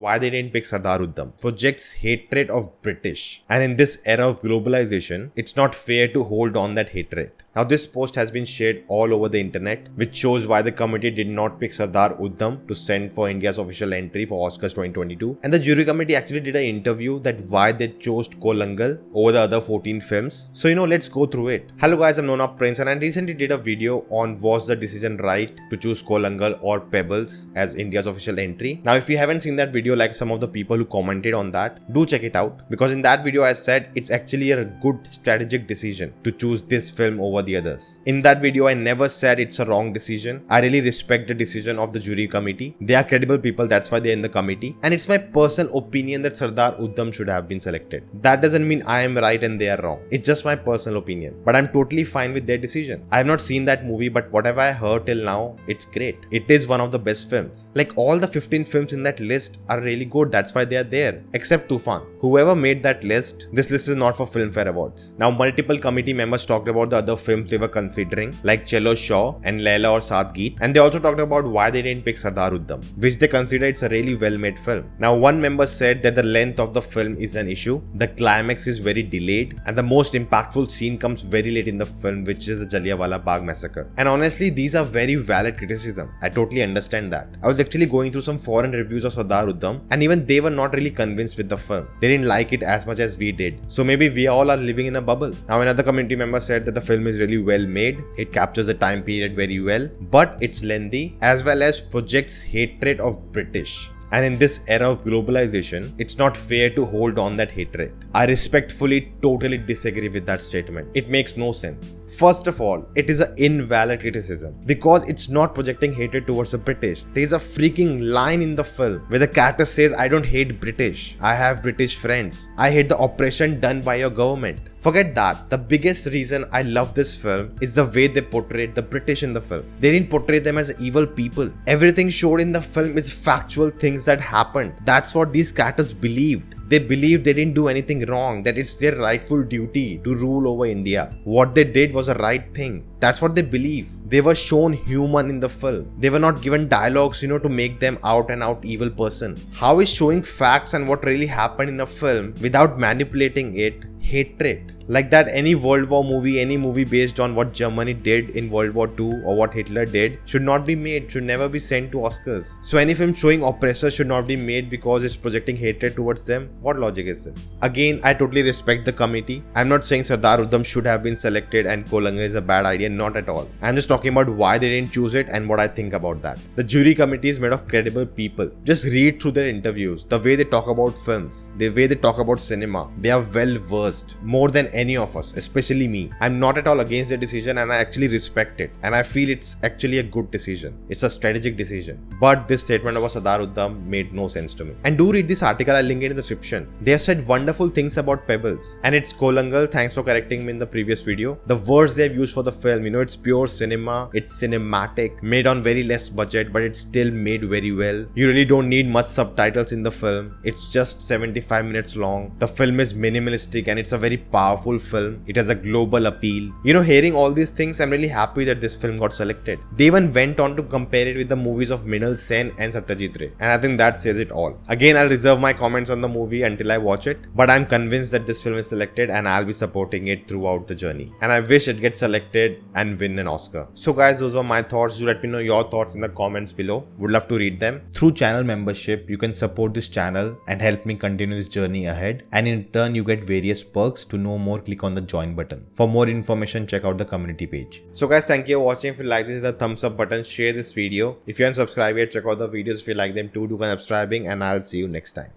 why they didn't pick Sardar Udham projects hatred of British. And in this era of globalization, it's not fair to hold on that hatred. Now this post has been shared all over the internet, which shows why the committee did not pick Sardar Udham to send for India's official entry for Oscars 2022. And the jury committee actually did an interview that why they chose Kolangal over the other 14 films. So let's go through it. Hello guys, I'm Nona Prince and I recently did a video on was the decision right to choose Kolangal or Pebbles as India's official entry. Now if you haven't seen that video like some of the people who commented on that, do check it out, because in that video I said it's actually a good strategic decision to choose this film over the others. In that video I never said it's a wrong decision. I really respect the decision of the jury committee. They are credible people, that's why they're in the committee, and it's my personal opinion that Sardar Udham should have been selected. That doesn't mean I am right and they are wrong. It's just my personal opinion, but I'm totally fine with their decision. I have not seen that movie, but whatever I heard till now, it's great. It is one of the best films. Like all the 15 films in that list are really good, that's why they are there, except Tufan. Whoever made that list, this list is not for Filmfare Awards. Now multiple committee members talked about the other films they were considering, like Chelo Shaw and Laila or Saat Geet, and they also talked about why they didn't pick Sardar Udham, which they consider it's a really well made film. Now one member said that the length of the film is an issue, the climax is very delayed, and the most impactful scene comes very late in the film, which is the Jallianwala Bagh massacre. And honestly, these are very valid criticism. I totally understand that. I was actually going through some foreign reviews of Sardar Udham, and even they were not really convinced with the film. They didn't like it as much as we did. So maybe we all are living in a bubble. Now another community member said that the film is really well made. It captures the time period very well, but it's lengthy as well as projects hatred of British. And in this era of globalization, it's not fair to hold on that hatred. I respectfully totally disagree with that statement. It makes no sense. First of all, it is an invalid criticism because it's not projecting hatred towards the British. There's a freaking line in the film where the character says, I don't hate British. I have British friends. I hate the oppression done by your government. Forget that. The biggest reason I love this film is the way they portrayed the British in the film. They didn't portray them as evil people. Everything showed in the film is factual things that happened. That's what these characters believed. They believed they didn't do anything wrong, that it's their rightful duty to rule over India. What they did was a right thing. That's what they believe. They were shown human in the film. They were not given dialogues, to make them out and out evil person. How is showing facts and what really happened in a film without manipulating it hatred? Like that any World War movie, any movie based on what Germany did in World War II or what Hitler did should not be made, should never be sent to Oscars. So any film showing oppressors should not be made because it's projecting hatred towards them. What logic is this? Again, I totally respect the committee. I'm not saying Sardar Udham should have been selected and Kolangal is a bad idea, not at all. I'm just talking about why they didn't choose it and what I think about that. The jury committee is made of credible people. Just read through their interviews, the way they talk about films, the way they talk about cinema. They are well versed, more than any of us, especially me. I'm not at all against the decision and I actually respect it, and I feel it's actually a good decision. It's a strategic decision. But this statement about Sardar Udham made no sense to me. And do read this article, I'll link it in the description. They have said wonderful things about Pebbles, and it's Kolangal. Thanks for correcting me in the previous video. The words they've used for the film, it's pure cinema, it's cinematic, made on very less budget, but it's still made very well. You really don't need much subtitles in the film. It's just 75 minutes long. The film is minimalistic and it's a very powerful film. It has a global appeal. Hearing all these things, I'm really happy that this film got selected. They even went on to compare it with the movies of Mrinal Sen and Satyajit Ray, and I think that says it all. Again, I'll reserve my comments on the movie until I watch it, but I'm convinced that this film is selected and I'll be supporting it throughout the journey. And I wish it gets selected and win an Oscar. So guys, those are my thoughts. Do let me know your thoughts in the comments below. Would love to read them. Through channel membership, you can support this channel and help me continue this journey ahead. And in turn, you get various perks. To know more, click on the join button. For more information, check out the community page. So guys, thank you for watching. If you like this, hit the thumbs up button, share this video. If you haven't subscribed yet, check out the videos. If you like them too, do consider subscribing, and I'll see you next time.